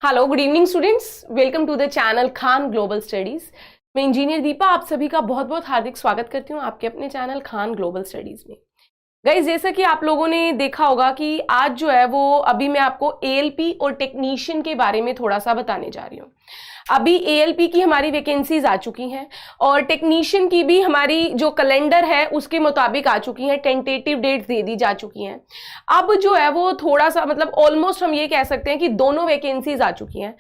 Hello, good evening students. Welcome to the channel Khan Global Studies. मैं engineer Deepa आप सभी का बहुत बहुत हार्दिक स्वागत करती हूँ आपके अपने चैनल खान ग्लोबल स्टडीज में। गाइस, जैसा कि आप लोगों ने देखा होगा कि आज जो है वो अभी मैं आपको एएलपी और टेक्नीशियन के बारे में थोड़ा सा बताने जा रही हूँ। अभी एएलपी की हमारी वैकेंसीज आ चुकी हैं और टेक्नीशियन की भी हमारी जो कैलेंडर है उसके मुताबिक आ चुकी हैं, टेंटेटिव डेट्स दे दी जा चुकी हैं। अब जो है वो थोड़ा सा मतलब ऑलमोस्ट हम ये कह सकते हैं कि दोनों वैकेंसीज आ चुकी हैं।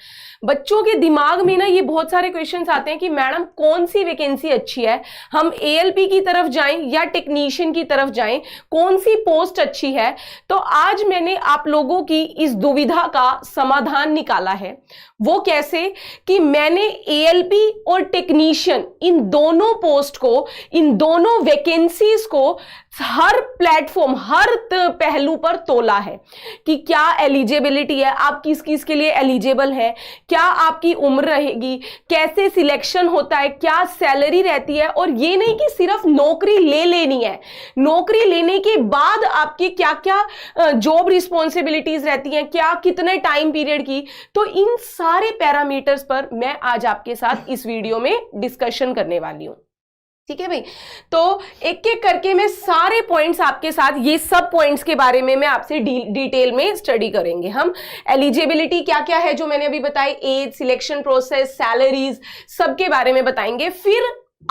बच्चों के दिमाग में ना ये बहुत सारे क्वेश्चंस आते हैं कि मैडम कौन सी वैकेंसी अच्छी है, हम एएलपी की तरफ जाएं या टेक्नीशियन की तरफ जाएं, कौन सी पोस्ट अच्छी है। तो आज मैंने आप लोगों की इस दुविधा का समाधान निकाला है। वो कैसे कि मैंने एएलपी और टेक्नीशियन इन दोनों पोस्ट को, इन दोनों वैकेंसीज को हर प्लेटफॉर्म, हर पहलू पर तोला है कि क्या एलिजिबिलिटी है, आप किस किस के लिए एलिजिबल है, क्या आपकी उम्र रहेगी, कैसे सिलेक्शन होता है, क्या सैलरी रहती है। और ये नहीं कि सिर्फ नौकरी ले लेनी है, नौकरी लेने के बाद आपकी क्या क्या जॉब रिस्पॉन्सिबिलिटीज रहती हैं, क्या कितने टाइम पीरियड की। तो इन सारे पैरामीटर्स पर मैं आज आपके साथ इस वीडियो में डिस्कशन करने वाली हूं। ठीक है भाई, तो एक एक करके मैं सारे पॉइंट्स आपके साथ, ये सब पॉइंट्स के बारे में मैं आपसे डिटेल में स्टडी करेंगे। हम एलिजिबिलिटी क्या क्या है जो मैंने अभी बताई, एज, सिलेक्शन प्रोसेस, सैलरीज, सबके बारे में बताएंगे। फिर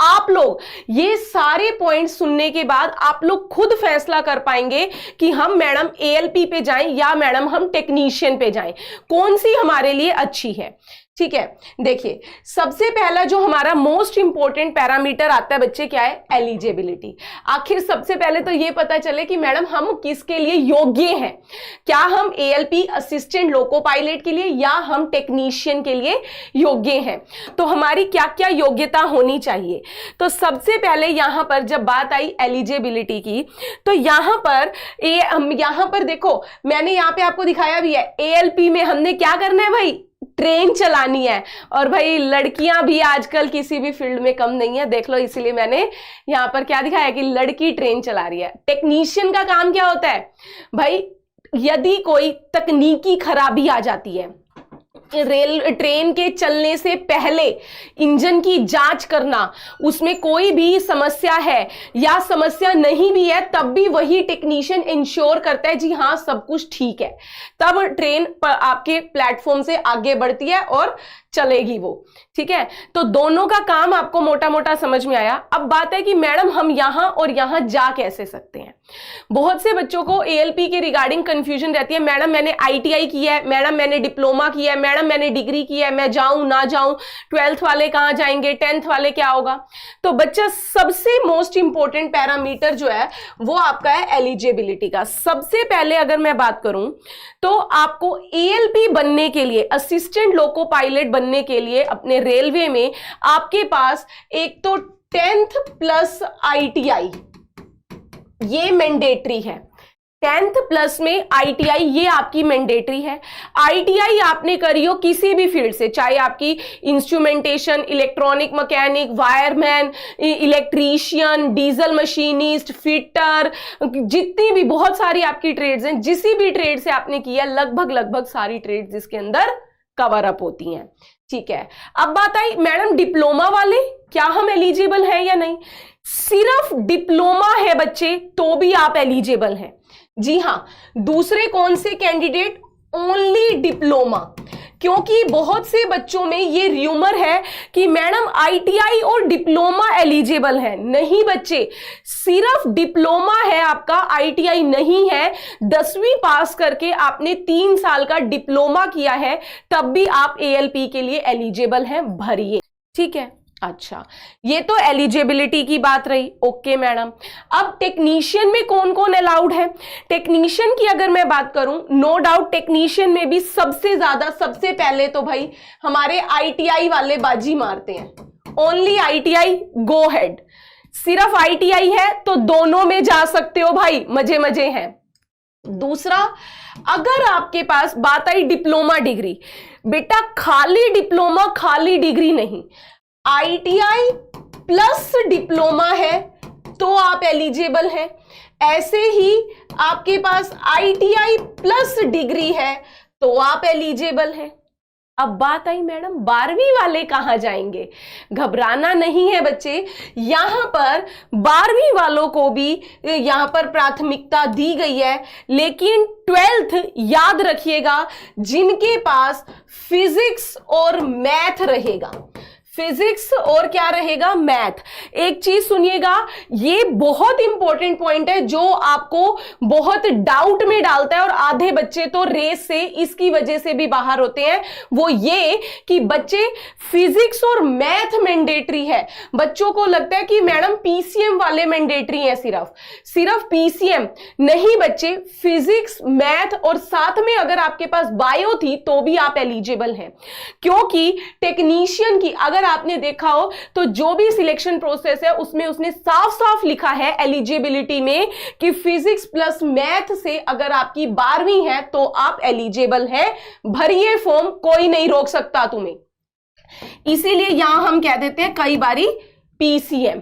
आप लोग ये सारे पॉइंट्स सुनने के बाद आप लोग खुद फैसला कर पाएंगे कि हम मैडम एएलपी पे जाएं या मैडम हम टेक्नीशियन पे जाएं, कौन सी हमारे लिए अच्छी है। ठीक है, देखिए सबसे पहला जो हमारा मोस्ट इंपॉर्टेंट पैरामीटर आता है बच्चे, क्या है? एलिजिबिलिटी। आखिर सबसे पहले तो ये पता चले कि मैडम हम किसके लिए योग्य हैं, क्या हम एएलपी असिस्टेंट लोको पायलट के लिए या हम टेक्नीशियन के लिए योग्य हैं। तो हमारी क्या क्या योग्यता होनी चाहिए। तो सबसे पहले यहां पर जब बात आई एलिजिबिलिटी की, तो यहां पर देखो मैंने यहां पे आपको दिखाया भी है, एएलपी में हमने क्या करना है भाई, ट्रेन चलानी है। और भाई लड़कियां भी आजकल किसी भी फील्ड में कम नहीं है, देख लो, इसीलिए मैंने यहां पर क्या दिखाया कि लड़की ट्रेन चला रही है। टेक्नीशियन का काम क्या होता है भाई, यदि कोई तकनीकी खराबी आ जाती है, ट्रेन के चलने से पहले इंजन की जांच करना, उसमें कोई भी समस्या है या समस्या नहीं भी है, तब भी वही टेक्नीशियन इंश्योर करता है जी हाँ सब कुछ ठीक है, तब ट्रेन आपके प्लेटफॉर्म से आगे बढ़ती है और चलेगी वो। ठीक है, तो दोनों का काम आपको मोटा मोटा समझ में आया। अब बात है कि मैडम हम यहां और यहां जा कैसे सकते हैं। बहुत से बच्चों को एएलपी के रिगार्डिंग कंफ्यूजन रहती है, मैडम मैंने आईटीआई किया है, मैडम मैंने डिप्लोमा किया है, मैडम मैंने डिग्री की है, मैं जाऊं ना जाऊं, 12th वाले कहां जाएंगे, 10th वाले क्या होगा। तो बच्चा सबसे मोस्ट इंपॉर्टेंट पैरामीटर जो है वो आपका है एलिजिबिलिटी का। सबसे पहले अगर मैं बात करूं तो आपको एएलपी बनने के लिए, असिस्टेंट लोको पायलट बनने के लिए अपने रेलवे में आपके पास एक तो 10th प्लस आईटीआई ये मैंडेटरी है। 10th प्लस में आईटीआई ये आपकी मैंडेटरी है। आईटीआई आपने करी हो किसी भी फील्ड से, चाहे आपकी instrumentation, electronic mechanic, wireman, electrician, diesel machinist, fitter, जितनी भी बहुत सारी आपकी ट्रेड्स हैं, जिस भी ट्रेड से आपने किया, लगभग सारी ट्रेड्स इसके अंदर कवर अप होती हैं। ठीक है, अब बात आई मैडम डिप्लोमा वाले, क्या हम एलिजिबल हैं या नहीं। सिर्फ डिप्लोमा है बच्चे तो भी आप एलिजिबल हैं। जी हां, दूसरे कौन से कैंडिडेट, ओनली डिप्लोमा। क्योंकि बहुत से बच्चों में ये र्यूमर है कि मैडम आईटीआई और डिप्लोमा एलिजिबल है। नहीं बच्चे, सिर्फ डिप्लोमा है आपका, आईटीआई नहीं है। 10वीं पास करके आपने 3 साल का डिप्लोमा किया है, तब भी आप एएलपी के लिए एलिजिबल हैं, भरिए। ठीक है, अच्छा, ये तो एलिजिबिलिटी की बात रही। ओके मैडम, अब टेक्नीशियन में कौन कौन अलाउड है। टेक्नीशियन की अगर मैं बात करूं, नो डाउट टेक्नीशियन में भी सबसे ज्यादा, सबसे पहले तो भाई हमारे आईटीआई वाले बाजी मारते हैं। ओनली आईटीआई, गो हेड। सिर्फ आईटीआई है तो दोनों में जा सकते हो भाई, मजे मजे हैं। दूसरा, अगर आपके पास बात आई डिप्लोमा डिग्री, बेटा खाली डिप्लोमा खाली डिग्री नहीं, आईटीआई प्लस डिप्लोमा है तो आप एलिजिबल हैं। ऐसे ही आपके पास आईटीआई प्लस डिग्री है तो आप एलिजिबल हैं। अब बात आई मैडम 12वीं वाले कहां जाएंगे। घबराना नहीं है बच्चे, यहां पर 12वीं वालों को भी यहां पर प्राथमिकता दी गई है, लेकिन 12th याद रखिएगा, जिनके पास फिजिक्स और मैथ रहेगा, फिजिक्स और क्या रहेगा, मैथ। एक चीज सुनिएगा, ये बहुत इंपॉर्टेंट पॉइंट है जो आपको बहुत डाउट में डालता है और आधे बच्चे तो रेस से इसकी वजह से भी बाहर होते हैं। वो ये कि बच्चे फिजिक्स और मैथ मैंडेटरी है, बच्चों को लगता है कि मैडम पीसीएम वाले मैंडेटरी है, सिर्फ पीसीएम नहीं बच्चे, फिजिक्स मैथ और साथ में अगर आपके पास बायो थी तो भी आप एलिजिबल हैं, क्योंकि टेक्नीशियन की अगर आपने देखा हो तो जो भी सिलेक्शन प्रोसेस है उसमें उसने साफ साफ लिखा है एलिजिबिलिटी में कि फिजिक्स प्लस मैथ से अगर आपकी 12वीं है तो आप एलिजिबल हैं, भरिए फॉर्म, कोई नहीं रोक सकता तुम्हें। इसीलिए यहां हम कह देते हैं कई बारी पीसीएम,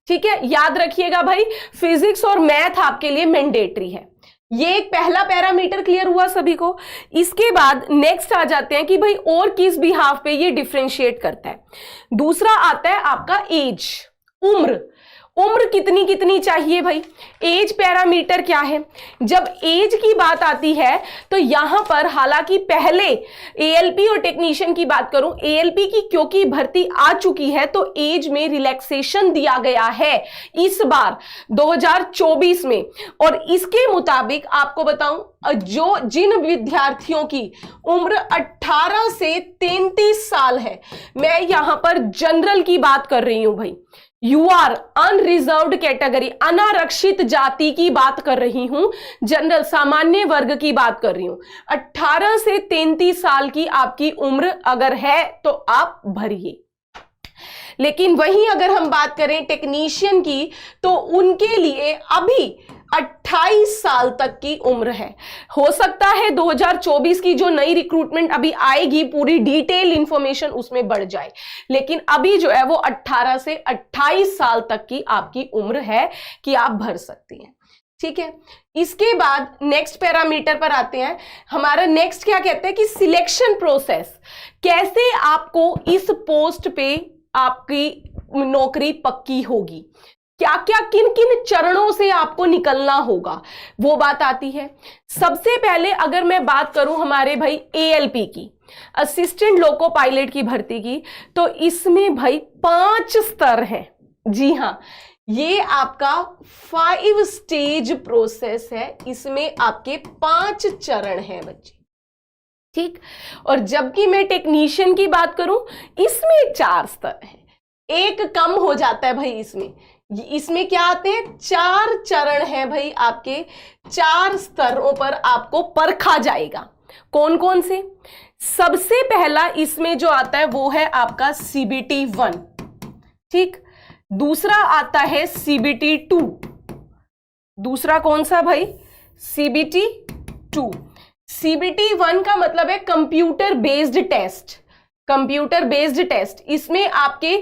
ठीक है, याद रखिएगा भाई, फिजिक्स और मैथ आपके लिए मैंडेटरी है। ये एक पहला पैरामीटर क्लियर हुआ सभी को। इसके बाद नेक्स्ट आ जाते हैं कि भाई और किस बिहाफ पे ये डिफरेंशिएट करता है। दूसरा आता है आपका एज, उम्र। उम्र कितनी कितनी चाहिए भाई, एज पैरामीटर क्या है। जब एज की बात आती है तो यहां पर हालांकि पहले एएलपी और टेक्नीशियन की बात करूं, एएलपी की क्योंकि भर्ती आ चुकी है तो एज में रिलैक्सेशन दिया गया है इस बार 2024 में, और इसके मुताबिक आपको बताऊं जो जिन विद्यार्थियों की उम्र 18 से 33 साल है, मैं यहां पर जनरल की बात कर रही हूं भाई, यू आर अनरिजर्व्ड कैटेगरी, अनारक्षित जाति की बात कर रही हूं, जनरल सामान्य वर्ग की बात कर रही हूं, 18 से 33 साल की आपकी उम्र अगर है तो आप भरिए। लेकिन वहीं अगर हम बात करें टेक्नीशियन की तो उनके लिए अभी 28 साल तक की उम्र है। हो सकता है 2024 की जो नई रिक्रूटमेंट अभी आएगी पूरी डिटेल इंफॉर्मेशन उसमें बढ़ जाए, लेकिन अभी जो है वो 18 से 28 साल तक की आपकी उम्र है कि आप भर सकती हैं, ठीक है। इसके बाद नेक्स्ट पैरामीटर पर आते हैं। हमारा नेक्स्ट क्या कहते हैं कि सिलेक्शन प्रोसेस, कैसे आपको इस पोस्ट पे आपकी नौकरी पक्की होगी, क्या क्या किन किन चरणों से आपको निकलना होगा, वो बात आती है। सबसे पहले अगर मैं बात करूं हमारे भाई एएलपी की, असिस्टेंट लोको पायलट की भर्ती की, तो इसमें भाई 5 स्तर हैं। जी हां, ये आपका 5 स्टेज प्रोसेस है, इसमें आपके 5 चरण हैं बच्चे, ठीक। और जबकि मैं टेक्नीशियन की बात करूं इसमें 4 स्तर हैं, एक कम हो जाता है भाई इसमें क्या आते हैं, 4 चरण हैं भाई आपके, 4 स्तरों पर आपको परखा जाएगा। कौन कौन से, सबसे पहला इसमें जो आता है वो है आपका सीबीटी 1, ठीक। दूसरा आता है सीबीटी 2, दूसरा कौन सा भाई, सीबीटी 2। सीबीटी 1 का मतलब है computer based test, computer based test. इसमें आपके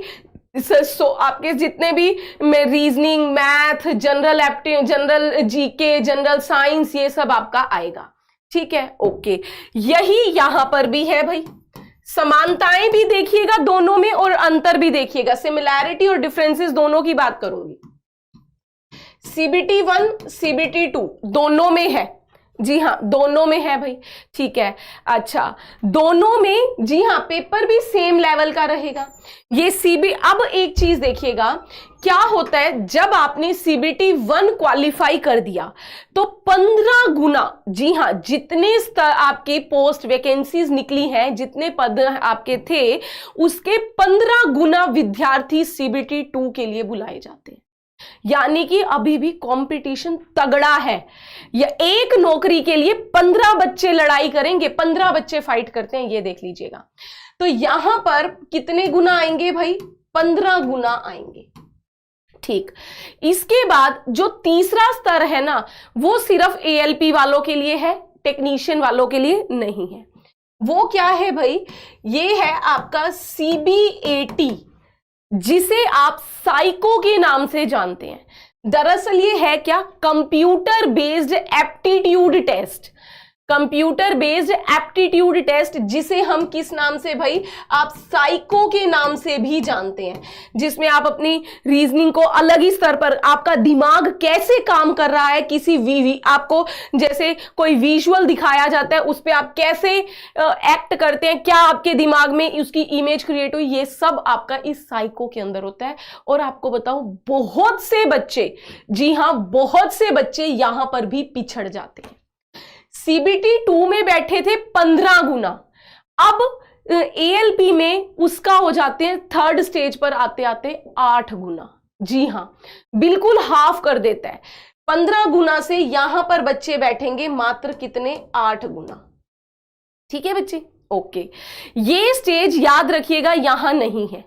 आपके जितने भी reasoning, math, general aptitude, general GK, general science, ये सब आपका आएगा, ठीक है, ओके। यही यहां पर भी है भाई, समानताएं भी देखिएगा दोनों में और अंतर भी देखिएगा, सिमिलैरिटी और डिफरेंसेस दोनों की बात करूंगी। सीबीटी 1 सीबीटी 2 दोनों में है, जी हाँ दोनों में है भाई, ठीक है। अच्छा, दोनों में जी हाँ पेपर भी सेम लेवल का रहेगा। ये अब एक चीज देखिएगा, क्या होता है जब आपने सीबीटी 1 क्वालिफाई कर दिया तो 15 गुना, जी हाँ, जितने आपके पोस्ट वैकेंसीज निकली हैं, जितने पद आपके थे उसके 15 गुना विद्यार्थी सीबीटी 2 के लिए बुलाए जाते हैं। यानी कि अभी भी कंपटीशन तगड़ा है, या एक नौकरी के लिए 15 बच्चे लड़ाई करेंगे, 15 बच्चे फाइट करते हैं, ये देख लीजिएगा। तो यहां पर कितने गुना आएंगे भाई, 15 गुना आएंगे, ठीक। इसके बाद जो तीसरा स्तर है ना, वो सिर्फ एएलपी वालों के लिए है, टेक्नीशियन वालों के लिए नहीं है। वो क्या है भाई, ये है आपका सीबीएटी, जिसे आप साइको के नाम से जानते हैं। दरअसल ये है क्या, computer based aptitude test. Computer based aptitude test, जिसे हम किस नाम से भाई, आप साइको के नाम से भी जानते हैं, जिसमें आप अपनी रीजनिंग को अलग ही स्तर पर, आपका दिमाग कैसे काम कर रहा है, किसी आपको जैसे कोई विजुअल दिखाया जाता है उस पर आप कैसे एक्ट करते हैं, क्या आपके दिमाग में उसकी इमेज क्रिएट हुई, ये सब आपका इस साइको के अंदर होता है। और आपको बताऊं, बहुत से बच्चे, जी हां बहुत से बच्चे यहां पर भी पिछड़ जाते हैं। सीबीटी 2 में बैठे थे 15 गुना, अब एएलपी में उसका हो जाते हैं थर्ड स्टेज पर आते आते 8 गुना। जी हां, बिल्कुल हाफ कर देता है। 15 गुना से यहां पर बच्चे बैठेंगे मात्र कितने, 8 गुना। ठीक है बच्चे, ओके, ये स्टेज याद रखिएगा यहां नहीं है।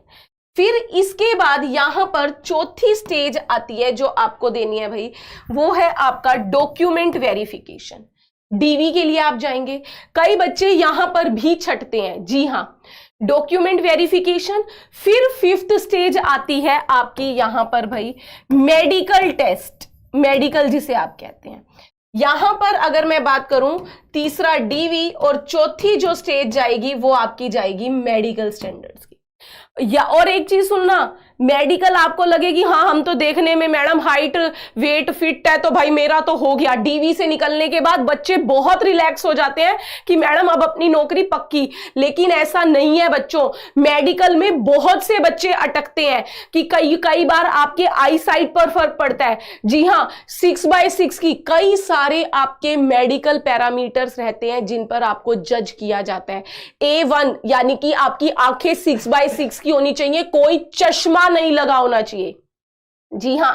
फिर इसके बाद यहां पर चौथी स्टेज आती है जो आपको देनी है भाई, वो है आपका डॉक्यूमेंट वेरिफिकेशन। डीवी के लिए आप जाएंगे, कई बच्चे यहां पर भी छटते हैं। जी हां, डॉक्यूमेंट वेरिफिकेशन। फिर फिफ्थ स्टेज आती है आपकी यहां पर भाई मेडिकल टेस्ट, मेडिकल जिसे आप कहते हैं। यहां पर अगर मैं बात करूं, तीसरा डीवी और चौथी जो स्टेज जाएगी वो आपकी जाएगी मेडिकल स्टैंडर्ड्स की। या और एक चीज सुनना, मेडिकल आपको लगेगी हाँ हम तो देखने में मैडम हाइट वेट फिट है तो भाई मेरा तो हो गया। डीवी से निकलने के बाद बच्चे बहुत रिलैक्स हो जाते हैं कि मैडम अब अपनी नौकरी पक्की, लेकिन ऐसा नहीं है बच्चों। मेडिकल में बहुत से बच्चे अटकते हैं कि कई बार आपके आई साइट पर फर्क पड़ता है। जी हाँ, 6/6 की कई सारे आपके मेडिकल पैरामीटर्स रहते हैं जिन पर आपको जज किया जाता है। A1 यानी कि आपकी आंखें 6/6 की होनी चाहिए, कोई चश्मा नहीं लगा होना चाहिए। जी हां,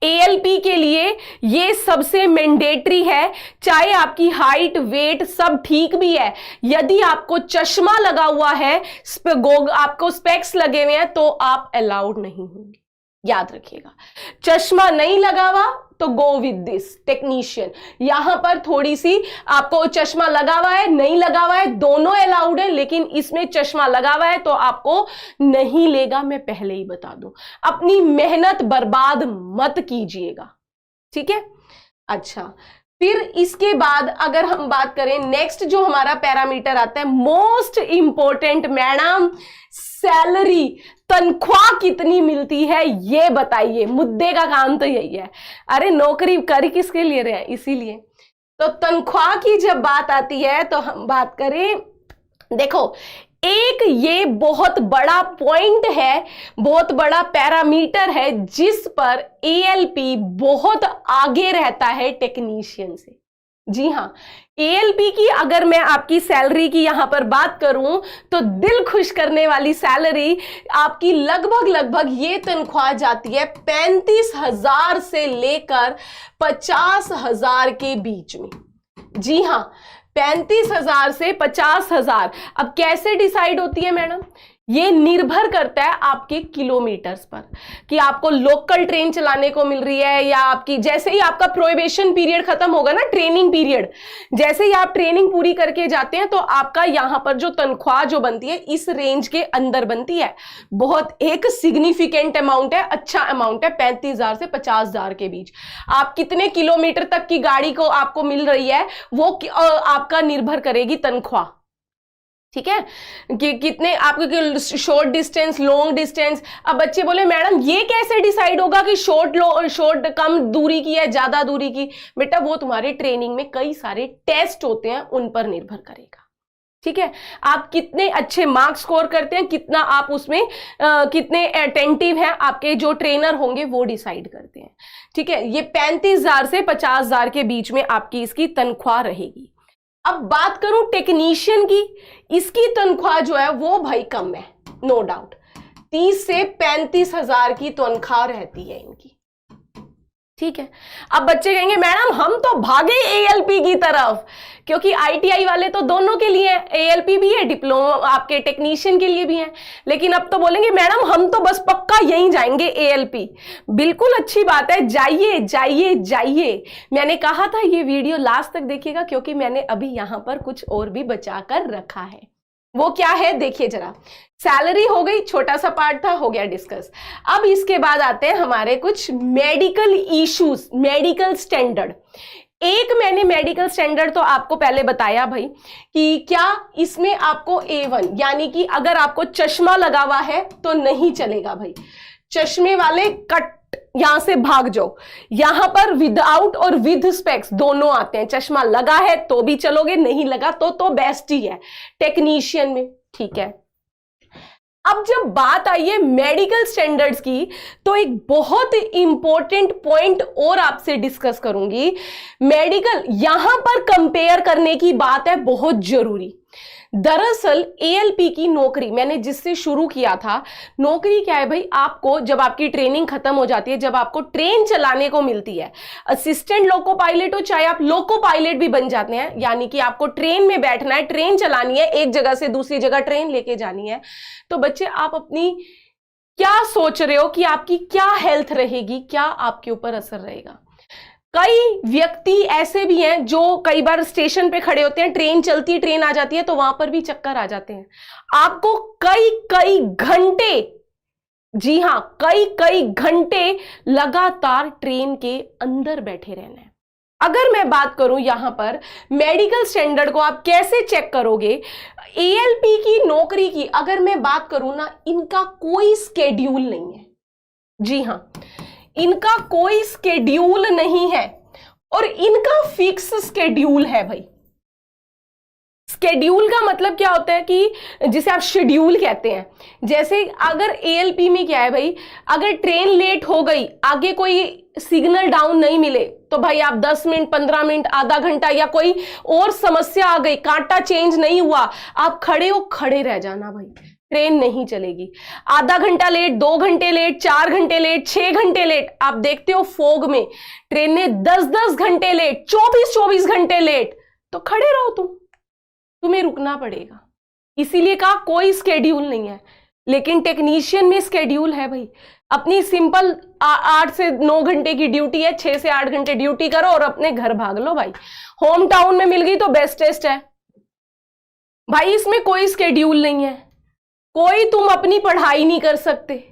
एएलपी के लिए ये सबसे मैंडेटरी है, चाहे आपकी हाइट वेट सब ठीक भी है, यदि आपको चश्मा लगा हुआ है, आपको स्पेक्स लगे हुए हैं तो आप अलाउड नहीं होंगे। याद रखिएगा, चश्मा नहीं लगा हुआ तो गो विद दिस टेक्नीशियन। यहां पर थोड़ी सी आपको चश्मा लगा हुआ है नहीं लगा हुआ है दोनों अलाउड है, लेकिन इसमें चश्मा लगा हुआ है तो आपको नहीं लेगा, मैं पहले ही बता दूं। अपनी मेहनत बर्बाद मत कीजिएगा, ठीक है। अच्छा, फिर इसके बाद अगर हम बात करें, नेक्स्ट जो हमारा पैरामीटर आता है मोस्ट इंपॉर्टेंट मैडम, सैलरी, तनख्वाह कितनी मिलती है ये बताइए। मुद्दे का काम तो यही है, अरे नौकरी कर किसके लिए रहे हैं, इसीलिए। तो तनख्वाह की जब बात आती है तो हम बात करें, देखो एक ये बहुत बड़ा पॉइंट है, बहुत बड़ा पैरामीटर है जिस पर एएलपी बहुत आगे रहता है टेक्नीशियन से। जी हां, एएलपी की अगर मैं आपकी सैलरी की यहां पर बात करूं तो दिल खुश करने वाली सैलरी आपकी लगभग ये तनख्वाह जाती है 35,000 से लेकर 50,000 के बीच में। जी हां, 35,000 से 50,000। अब कैसे डिसाइड होती है मैडम, ये निर्भर करता है आपके किलोमीटर्स पर, कि आपको लोकल ट्रेन चलाने को मिल रही है या आपकी, जैसे ही आपका प्रोहिबिशन पीरियड खत्म होगा ना, ट्रेनिंग पीरियड, जैसे ही आप ट्रेनिंग पूरी करके जाते हैं तो आपका यहां पर जो तनख्वाह जो बनती है इस रेंज के अंदर बनती है। बहुत एक सिग्निफिकेंट अमाउंट है, अच्छा अमाउंट है, 35,000 से 50,000 के बीच। आप कितने किलोमीटर तक की गाड़ी को आपको मिल रही है वो आपका निर्भर करेगी तनख्वाह, ठीक है, कि कितने आपके शॉर्ट डिस्टेंस लॉन्ग डिस्टेंस। अब बच्चे बोले मैडम ये कैसे डिसाइड होगा कि शॉर्ट कम दूरी की है ज्यादा दूरी की। बेटा वो तुम्हारे ट्रेनिंग में कई सारे टेस्ट होते हैं, उन पर निर्भर करेगा, ठीक है। आप कितने अच्छे मार्क्स स्कोर करते हैं, कितना आप उसमें कितने अटेंटिव हैं, आपके जो ट्रेनर होंगे वो डिसाइड करते हैं, ठीक है। ये 35,000 से 50,000 के बीच में आपकी इसकी तनख्वाह रहेगी। अब बात करूं टेक्नीशियन की, इसकी तनख्वाह जो है वो भाई कम है, नो डाउट। 30 से 35,000 की तनख्वाह रहती है इनकी, ठीक है। अब बच्चे कहेंगे मैडम हम तो भागे एएलपी की तरफ, क्योंकि आईटीआई वाले तो दोनों के लिए एएलपी भी है, डिप्लोमा आपके टेक्नीशियन के लिए भी है, लेकिन अब तो बोलेंगे मैडम हम तो बस पक्का यहीं जाएंगे एएलपी। बिल्कुल अच्छी बात है, जाइए जाइए जाइए। मैंने कहा था ये वीडियो लास्ट तक देखिएगा, क्योंकि मैंने अभी यहां पर कुछ और भी बचा कर रखा है। वो क्या है देखिए जरा। सैलरी हो गई, छोटा सा पार्ट था, हो गया डिस्कस। अब इसके बाद आते हैं हमारे कुछ मेडिकल इश्यूज, मेडिकल स्टैंडर्ड। एक मैंने मेडिकल स्टैंडर्ड तो आपको पहले बताया भाई कि क्या इसमें आपको A1 यानी कि अगर आपको चश्मा लगा हुआ है तो नहीं चलेगा भाई, चश्मे वाले कट यहां से भाग जाओ। यहां पर विदाउट और विद स्पेक्स दोनों आते हैं, चश्मा लगा है तो भी चलोगे, नहीं लगा तो बेस्ट ही है टेक्नीशियन में, ठीक है। अब जब बात आई है मेडिकल स्टैंडर्ड्स की तो एक बहुत इंपॉर्टेंट पॉइंट और आपसे डिस्कस करूंगी। मेडिकल यहां पर कंपेयर करने की बात है बहुत जरूरी। दरअसल ALP की नौकरी मैंने जिससे शुरू किया था, नौकरी क्या है भाई, आपको जब आपकी ट्रेनिंग खत्म हो जाती है, जब आपको ट्रेन चलाने को मिलती है, असिस्टेंट लोको पायलट हो चाहे आप लोको पायलट भी बन जाते हैं, यानी कि आपको ट्रेन में बैठना है, ट्रेन चलानी है, एक जगह से दूसरी जगह ट्रेन लेके जानी है। तो बच्चे आप अपनी क्या सोच रहे हो कि आपकी क्या हेल्थ रहेगी, क्या आपके ऊपर असर रहेगा। कई व्यक्ति ऐसे भी हैं जो कई बार स्टेशन पे खड़े होते हैं, ट्रेन चलती है, ट्रेन आ जाती है तो वहां पर भी चक्कर आ जाते हैं। आपको कई घंटे, जी हां कई घंटे लगातार ट्रेन के अंदर बैठे रहना है। अगर मैं बात करूं यहां पर मेडिकल स्टैंडर्ड को आप कैसे चेक करोगे, ALP की नौकरी की अगर मैं बात करूं ना, इनका कोई स्केड्यूल नहीं है। जी हां, इनका कोई स्केड्यूल नहीं है और इनका फिक्स स्केड्यूल है भाई। स्केड्यूल का मतलब क्या होता है कि जिसे आप शेड्यूल कहते हैं। जैसे अगर ALP में क्या है भाई, अगर ट्रेन लेट हो गई, आगे कोई सिग्नल डाउन नहीं मिले तो भाई आप 10 मिनट 15 मिनट आधा घंटा या कोई और समस्या आ गई, कांटा चेंज नहीं हुआ, आप खड़े हो, खड़े रह जाना भाई, ट्रेन नहीं चलेगी। आधा घंटा लेट, 2 घंटे लेट, 4 घंटे लेट, 6 घंटे लेट, आप देखते हो फोग में ट्रेनें 10-10 घंटे लेट, 24-24 घंटे लेट, तो खड़े रहो, तुम्हें रुकना पड़ेगा। इसीलिए कहा कोई स्केड्यूल नहीं है, लेकिन टेक्नीशियन में स्केड्यूल है भाई। अपनी सिंपल 8 से 9 घंटे की ड्यूटी है, 6 से 8 घंटे ड्यूटी करो और अपने घर भाग लो भाई। होम टाउन में मिल गई तो बेस्टेस्ट है भाई, इसमें कोई स्केड्यूल नहीं है, कोई तुम अपनी पढ़ाई नहीं कर सकते,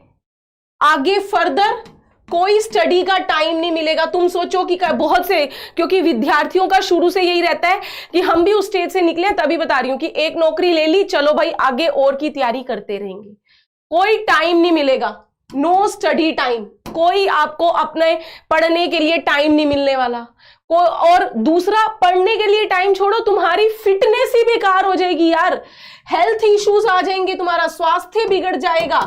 आगे फर्दर कोई स्टडी का टाइम नहीं मिलेगा। तुम सोचो कि बहुत से, क्योंकि विद्यार्थियों का शुरू से यही रहता है कि हम भी उस स्टेज से निकले, तभी बता रही हूं कि एक नौकरी ले ली, चलो भाई आगे और की तैयारी करते रहेंगे, कोई टाइम नहीं मिलेगा, नो स्टडी टाइम, कोई आपको अपने पढ़ने के लिए टाइम नहीं मिलने वाला। और दूसरा, पढ़ने के लिए टाइम छोड़ो, तुम्हारी फिटनेस ही बेकार हो जाएगी यार, हेल्थ इश्यूज आ जाएंगे, तुम्हारा स्वास्थ्य बिगड़ जाएगा।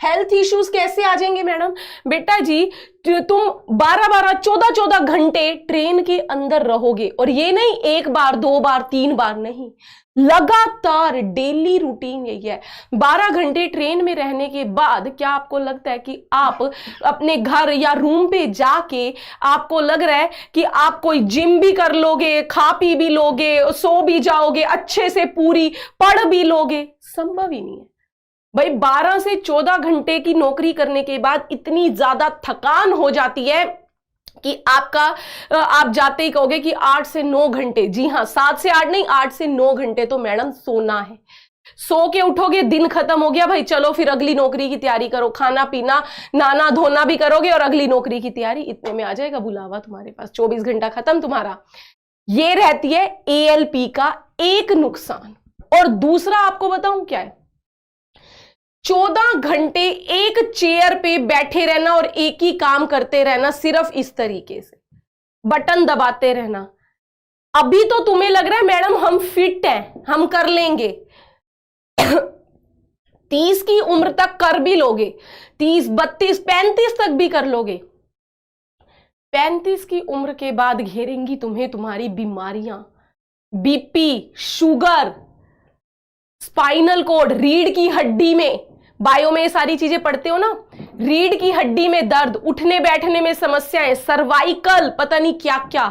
हेल्थ इश्यूज कैसे आ जाएंगे मैडम? बेटा जी तुम 12-12, 14-14 घंटे ट्रेन के अंदर रहोगे, और ये नहीं 1 बार 2 बार 3 बार नहीं, लगातार डेली रूटीन यही है। 12 घंटे ट्रेन में रहने के बाद क्या आपको लगता है कि आप अपने घर या रूम पे जाके आपको लग रहा है कि आप कोई जिम भी कर लोगे, खा पी भी लोगे, सो भी जाओगे, अच्छे से पूरी पढ़ भी लोगे? संभव ही नहीं है भाई। 12 से 14 घंटे की नौकरी करने के बाद इतनी ज्यादा थकान हो जाती है कि आप जाते ही कहोगे कि 8 से 9 घंटे, जी हां 7 से 8 नहीं, 8 से 9 घंटे तो मैडम सोना है। सो के उठोगे, दिन खत्म हो गया भाई, चलो फिर अगली नौकरी की तैयारी करो, खाना पीना नहाना धोना भी करोगे और अगली नौकरी की तैयारी, इतने में आ जाएगा बुलावा तुम्हारे पास, 24 घंटा खत्म तुम्हारा। ये रहती है ALP का एक नुकसान। और दूसरा आपको बताऊं क्या है, 14 घंटे एक चेयर पे बैठे रहना और एक ही काम करते रहना, सिर्फ इस तरीके से बटन दबाते रहना। अभी तो तुम्हें लग रहा है मैडम हम फिट हैं, हम कर लेंगे, 30 की उम्र तक कर भी लोगे, 30, 32, 35 तक भी कर लोगे। 35 की उम्र के बाद घेरेंगी तुम्हें तुम्हारी बीमारियां, BP, शुगर, स्पाइनल कॉर्ड, रीढ़ की हड्डी में, बायो में ये सारी चीजें पढ़ते हो ना, रीढ़ की हड्डी में दर्द, उठने बैठने में समस्याएं, सर्वाइकल, पता नहीं क्या क्या,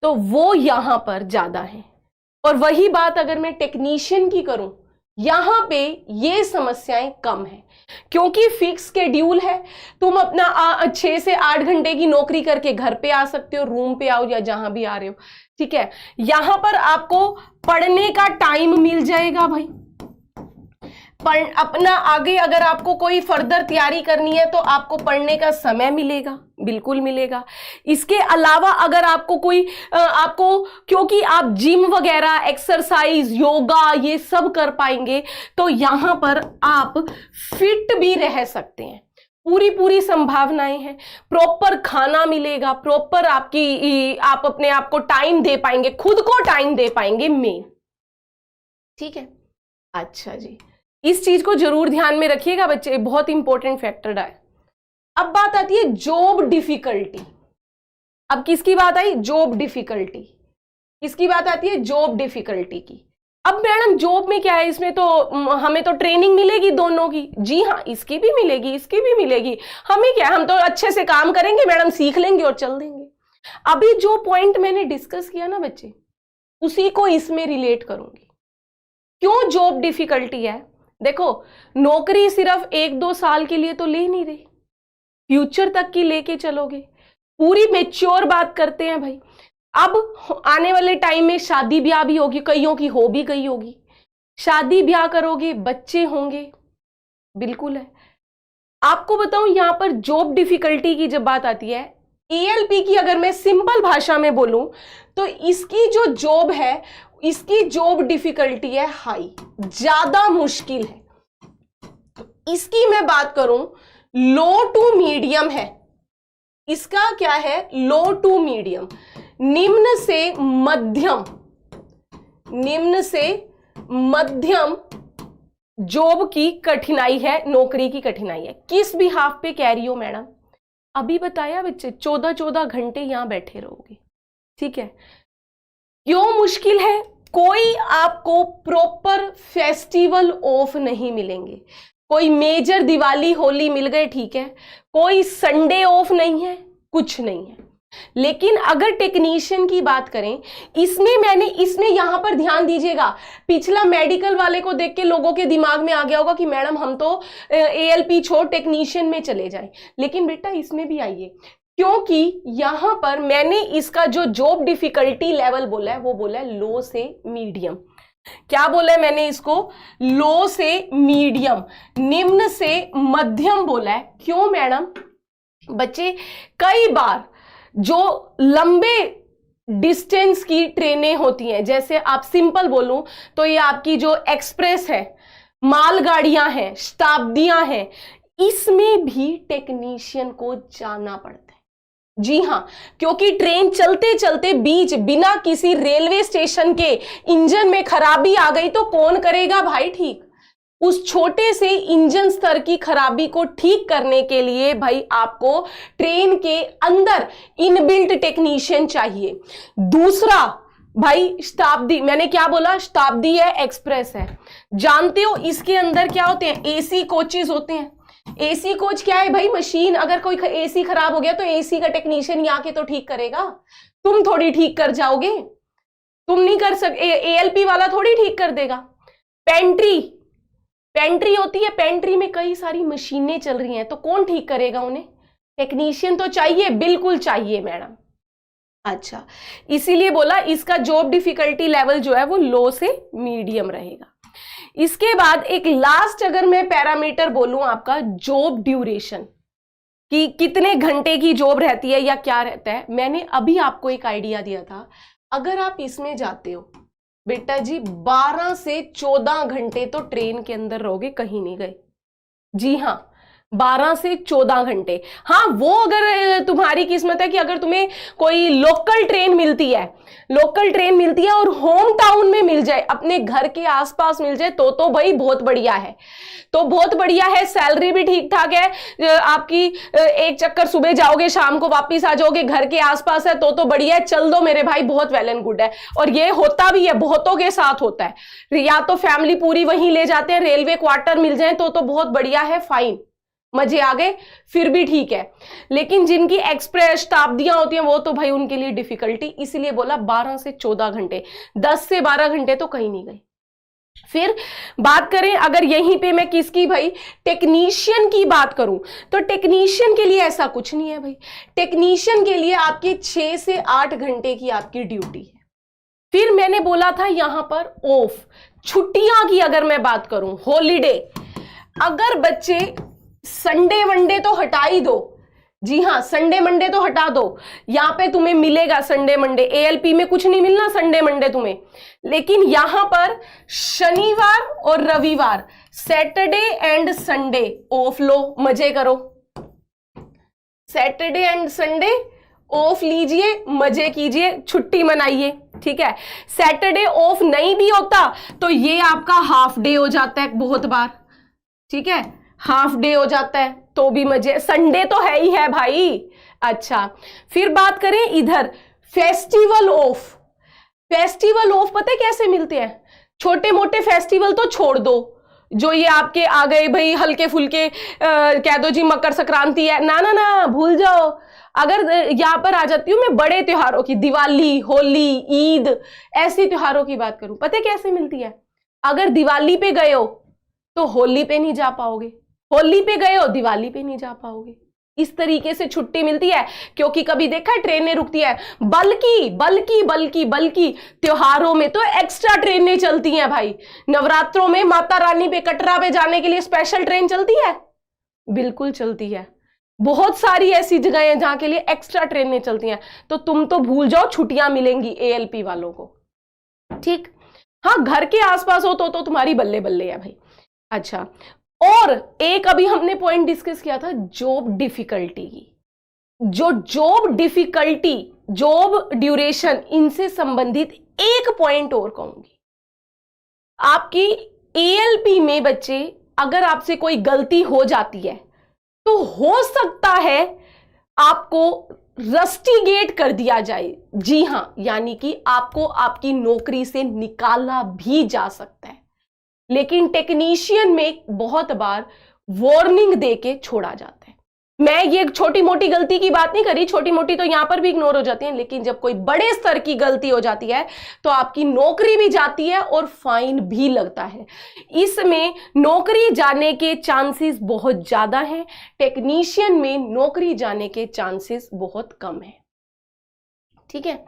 तो वो यहां पर ज्यादा है। और वही बात अगर मैं टेक्नीशियन की करूं, यहां पे ये समस्याएं कम है, क्योंकि फिक्स शेड्यूल है। तुम अपना 6 से 8 घंटे की नौकरी करके घर पे आ सकते हो, रूम पे आओ या जहां भी आ रहे हो, ठीक है। यहां पर आपको पढ़ने का टाइम मिल जाएगा भाई, अपना आगे अगर आपको कोई फर्दर तैयारी करनी है तो आपको पढ़ने का समय मिलेगा, बिल्कुल मिलेगा। इसके अलावा अगर आपको कोई क्योंकि आप जिम वगैरह, एक्सरसाइज, योगा ये सब कर पाएंगे तो यहां पर आप फिट भी रह सकते हैं। पूरी संभावनाएं हैं। प्रॉपर खाना मिलेगा, प्रॉपर आप अपने आप को टाइम दे पाएंगे, खुद को टाइम दे पाएंगे मेन। ठीक है, अच्छा जी, इस चीज को जरूर ध्यान में रखिएगा बच्चे, बहुत इंपॉर्टेंट फैक्टर है। अब बात आती है जॉब डिफिकल्टी। अब किसकी बात आई? Job difficulty. किसकी बात आती है? जॉब डिफिकल्टी की। अब मैडम जॉब में क्या है, इसमें तो हमें तो ट्रेनिंग मिलेगी दोनों की। जी हाँ, इसकी भी मिलेगी, इसकी भी मिलेगी। हमें क्या, हम तो अच्छे से काम करेंगे मैडम, सीख लेंगे और चल देंगे। अभी जो पॉइंट मैंने डिस्कस किया ना बच्चे, उसी को इसमें रिलेट करूंगी। क्यों जॉब डिफिकल्टी है? देखो, नौकरी सिर्फ 1-2 साल के लिए तो ले नहीं रही, फ्यूचर तक की लेके चलोगे। पूरी मैच्योर बात करते हैं भाई। अब आने वाले टाइम में शादी ब्याह भी होगी, कईयों की हो भी गई होगी। शादी ब्याह करोगे, बच्चे होंगे, बिल्कुल है। आपको बताऊं, यहां पर जॉब डिफिकल्टी की जब बात आती है, ALP की अगर मैं सिंपल भाषा में बोलूं तो इसकी जो जॉब है, इसकी जॉब डिफिकल्टी है हाई, ज्यादा मुश्किल है। इसकी मैं बात करूं, लो टू मीडियम है। इसका क्या है? लो टू मीडियम, निम्न से मध्यम, निम्न से मध्यम जॉब की कठिनाई है, नौकरी की कठिनाई है। किस भी हाफ पे कह रही हो मैडम? अभी बताया बच्चे, 14-14 घंटे यहां बैठे रहोगे। ठीक है, क्यों मुश्किल है? कोई आपको प्रॉपर फेस्टिवल ऑफ नहीं मिलेंगे। कोई मेजर दिवाली होली मिल गए, ठीक है, कोई संडे ऑफ नहीं है, कुछ नहीं है। लेकिन अगर टेक्नीशियन की बात करें, इसमें यहां पर ध्यान दीजिएगा, पिछला मेडिकल वाले को देख के लोगों के दिमाग में आ गया होगा कि मैडम हम तो ALP छोड़ टेक्नीशियन में चले जाएं। लेकिन बेटा इसमें भी आइए, क्योंकि यहां पर मैंने इसका जो जॉब डिफिकल्टी लेवल बोला है वो बोला है लो से मीडियम। क्या बोला है मैंने? इसको लो से मीडियम, निम्न से मध्यम बोला है। क्यों मैडम? बच्चे कई बार जो लंबे डिस्टेंस की ट्रेनें होती हैं, जैसे आप सिंपल बोलूं तो ये आपकी जो एक्सप्रेस है, मालगाड़ियां हैं, शताब्दियां हैं, इसमें भी टेक्नीशियन को जाना पड़ता है। जी हां, क्योंकि ट्रेन चलते चलते बीच बिना किसी रेलवे स्टेशन के इंजन में खराबी आ गई तो कौन करेगा भाई ठीक? उस छोटे से इंजन स्तर की खराबी को ठीक करने के लिए भाई आपको ट्रेन के अंदर इनबिल्ट टेक्नीशियन चाहिए। दूसरा भाई शताब्दी, मैंने क्या बोला? शताब्दी है, एक्सप्रेस है। जानते हो इसके अंदर क्या होते हैं? AC कोचेज होते हैं। AC कोच क्या है भाई? मशीन। अगर कोई AC खराब हो गया तो AC का टेक्नीशियन यहाँ के तो ठीक करेगा, तुम थोड़ी ठीक कर जाओगे, तुम नहीं कर सकते, ALP वाला थोड़ी ठीक कर देगा। पेंट्री होती है, पेंट्री में कई सारी मशीनें चल रही हैं, तो कौन ठीक करेगा उन्हें? टेक्नीशियन तो चाहिए, बिल्कुल चाहिए मैडम। अच्छा, इसीलिए बोला इसका जॉब डिफिकल्टी लेवल जो है वो लो से मीडियम रहेगा। इसके बाद एक लास्ट अगर मैं पैरामीटर बोलूं आपका, जॉब ड्यूरेशन, कि कितने घंटे की जॉब रहती है या क्या रहता है। मैंने अभी आपको एक आइडिया दिया था, अगर आप इसमें जाते हो बेटा जी 12 से 14 घंटे तो ट्रेन के अंदर रहोगे, कहीं नहीं गए। जी हाँ, 12 से 14 घंटे। हाँ, वो अगर तुम्हारी किस्मत है कि अगर तुम्हें कोई लोकल ट्रेन मिलती है और होम टाउन में मिल जाए, अपने घर के आसपास मिल जाए, तो भाई बहुत बढ़िया है, तो बहुत बढ़िया है। सैलरी भी ठीक ठाक है आपकी, एक चक्कर सुबह जाओगे शाम को वापिस आ जाओगे, घर के आसपास है तो बढ़िया है, चल दो मेरे भाई, बहुत वेल एंड गुड है। और ये होता भी है, बहुतों के साथ होता है, या तो फैमिली पूरी वहीं ले जाते हैं, रेलवे क्वार्टर मिल जाए तो बहुत बढ़िया है, फाइन, मजे आ गए, फिर भी ठीक है। लेकिन जिनकी एक्सप्रेस शताब्दियां होती हैं वो तो भाई उनके लिए डिफिकल्टी, इसलिए बोला 12 से 14 घंटे, 10 से 12 घंटे तो कहीं नहीं गए। फिर बात करें अगर यहीं पे मैं किसकी भाई, टेक्नीशियन की बात करूं, तो टेक्नीशियन के लिए ऐसा कुछ नहीं है भाई। टेक्नीशियन के लिए आपकी 6 से 8 घंटे की आपकी ड्यूटी है। फिर मैंने बोला था यहां पर ऑफ, छुट्टियां की अगर मैं बात करूं, हॉलीडे, अगर बच्चे संडे वनडे तो हटा ही दो, जी हां संडे मंडे तो हटा दो, यहां पे तुम्हें मिलेगा संडे मंडे, एएलपी में कुछ नहीं मिलना संडे मंडे तुम्हें, लेकिन यहां पर शनिवार और रविवार, Saturday and Sunday of low, मजे करो, सैटरडे एंड संडे ऑफ लीजिए, मजे कीजिए, छुट्टी मनाइए, ठीक है। सैटरडे ऑफ नहीं भी होता तो ये आपका हाफ डे हो जाता है बहुत बार, ठीक है, हाफ डे हो जाता है तो भी मजे, संडे तो है ही है भाई। अच्छा, फिर बात करें इधर फेस्टिवल ऑफ, फेस्टिवल ऑफ पता है कैसे मिलते हैं, छोटे मोटे फेस्टिवल तो छोड़ दो, जो ये आपके आ गए भाई हल्के फुल्के, कह दो जी मकर संक्रांति है, ना ना ना भूल जाओ। अगर यहां पर आ जाती हूं मैं बड़े त्योहारों की, दिवाली, होली, ईद, ऐसे त्योहारों की बात करूं, पता है कैसे मिलती है, अगर दिवाली पे गए हो तो होली पे नहीं जा पाओगे, होली पे गए हो दिवाली पे नहीं जा पाओगे, इस तरीके से छुट्टी मिलती है। क्योंकि कभी देखा है ट्रेनें रुकती है, बल्कि बल्कि बल्कि बल्कि त्योहारों में तो एक्स्ट्रा ट्रेनें चलती हैं भाई, नवरात्रों में माता रानी पे कटरा पे जाने के लिए स्पेशल ट्रेन चलती है, बिल्कुल चलती है, बहुत सारी ऐसी जगह हैं जहां के लिए एक्स्ट्रा ट्रेनें चलती हैं, तो तुम तो भूल जाओ छुट्टियां मिलेंगी एएलपी वालों को, ठीक। हाँ घर के आसपास हो तो तुम्हारी बल्ले बल्ले है भाई। अच्छा, और एक अभी हमने पॉइंट डिस्कस किया था जॉब डिफिकल्टी की, जो जॉब डिफिकल्टी, जॉब ड्यूरेशन, इनसे संबंधित एक पॉइंट और कहूंगी, आपकी एएलपी में बच्चे अगर आपसे कोई गलती हो जाती है तो हो सकता है आपको रस्टिगेट कर दिया जाए, जी हां, यानी कि आपको आपकी नौकरी से निकाला भी जा सकता है, लेकिन टेक्नीशियन में बहुत बार वार्निंग देके छोड़ा जाता है। मैं ये छोटी मोटी गलती की बात नहीं करी, छोटी मोटी तो यहां पर भी इग्नोर हो जाती है, लेकिन जब कोई बड़े स्तर की गलती हो जाती है तो आपकी नौकरी भी जाती है और फाइन भी लगता है। इसमें नौकरी जाने के चांसेस बहुत ज्यादा हैं, टेक्नीशियन में नौकरी जाने के चांसेस बहुत कम है, ठीक है।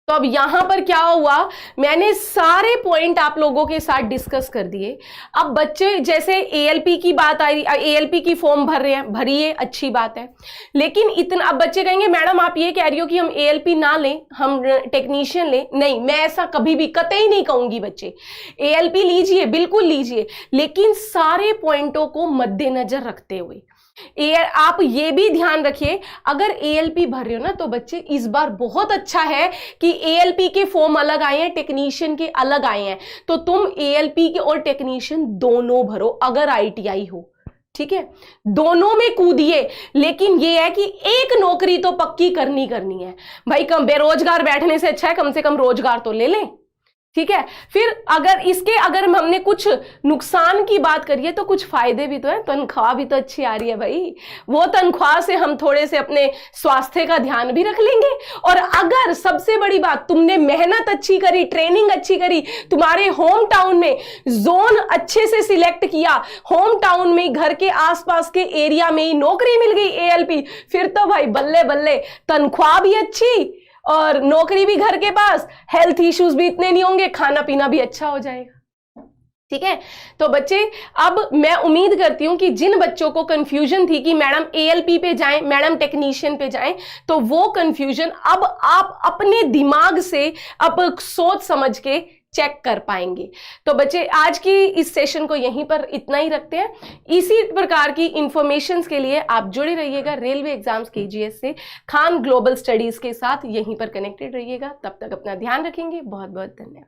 तो अब यहां पर क्या हुआ, मैंने सारे पॉइंट आप लोगों के साथ डिस्कस कर दिए। अब बच्चे जैसे एएलपी की बात आई, एएलपी की फॉर्म भर रहे हैं, भरिए, अच्छी बात है, लेकिन इतना, अब बच्चे कहेंगे मैडम आप ये कह रही हो कि हम एएलपी ना लें, हम टेक्नीशियन लें, नहीं, मैं ऐसा कभी भी कतई नहीं कहूंगी। बच्चे एएलपी लीजिए, बिल्कुल लीजिए, लेकिन सारे पॉइंटों को मद्देनजर रखते हुए। आप ये भी ध्यान रखिए, अगर एएलपी भर रहे हो ना तो बच्चे इस बार बहुत अच्छा है कि एएलपी के फॉर्म अलग आए हैं, टेक्नीशियन के अलग आए हैं, तो तुम एएलपी के और टेक्नीशियन दोनों भरो अगर आईटीआई हो, ठीक है, दोनों में कूदिए, लेकिन ये है कि एक नौकरी तो पक्की करनी है भाई, कम बेरोजगार बैठने से अच्छा है कम से कम रोजगार तो ले लें, ठीक है। फिर अगर हमने कुछ नुकसान की बात करिए तो कुछ फायदे भी तो है, तनख्वाह भी तो अच्छी आ रही है भाई, वो तनख्वाह से हम थोड़े से अपने स्वास्थ्य का ध्यान भी रख लेंगे। और अगर सबसे बड़ी बात, तुमने मेहनत अच्छी करी, ट्रेनिंग अच्छी करी, तुम्हारे होम टाउन में जोन अच्छे से सिलेक्ट किया, होम टाउन में घर के आसपास के एरिया में ही नौकरी मिल गई एएलपी, फिर तो भाई बल्ले बल्ले, तनख्वाह भी अच्छी और नौकरी भी घर के पास, हेल्थ इश्यूज भी इतने नहीं होंगे, खाना पीना भी अच्छा हो जाएगा, ठीक है। तो बच्चे अब मैं उम्मीद करती हूं कि जिन बच्चों को कंफ्यूजन थी कि मैडम एएलपी पे जाएं, मैडम टेक्नीशियन पे जाएं, तो वो कंफ्यूजन अब आप अपने दिमाग से अब सोच समझ के चेक कर पाएंगे। तो बच्चे आज की इस सेशन को यहीं पर इतना ही रखते हैं। इसी प्रकार की इंफॉर्मेशंस के लिए आप जुड़े रहिएगा रेलवे एग्जाम्स केजीएस से खान ग्लोबल स्टडीज के साथ, यहीं पर कनेक्टेड रहिएगा। तब तक अपना ध्यान रखेंगे। बहुत बहुत धन्यवाद।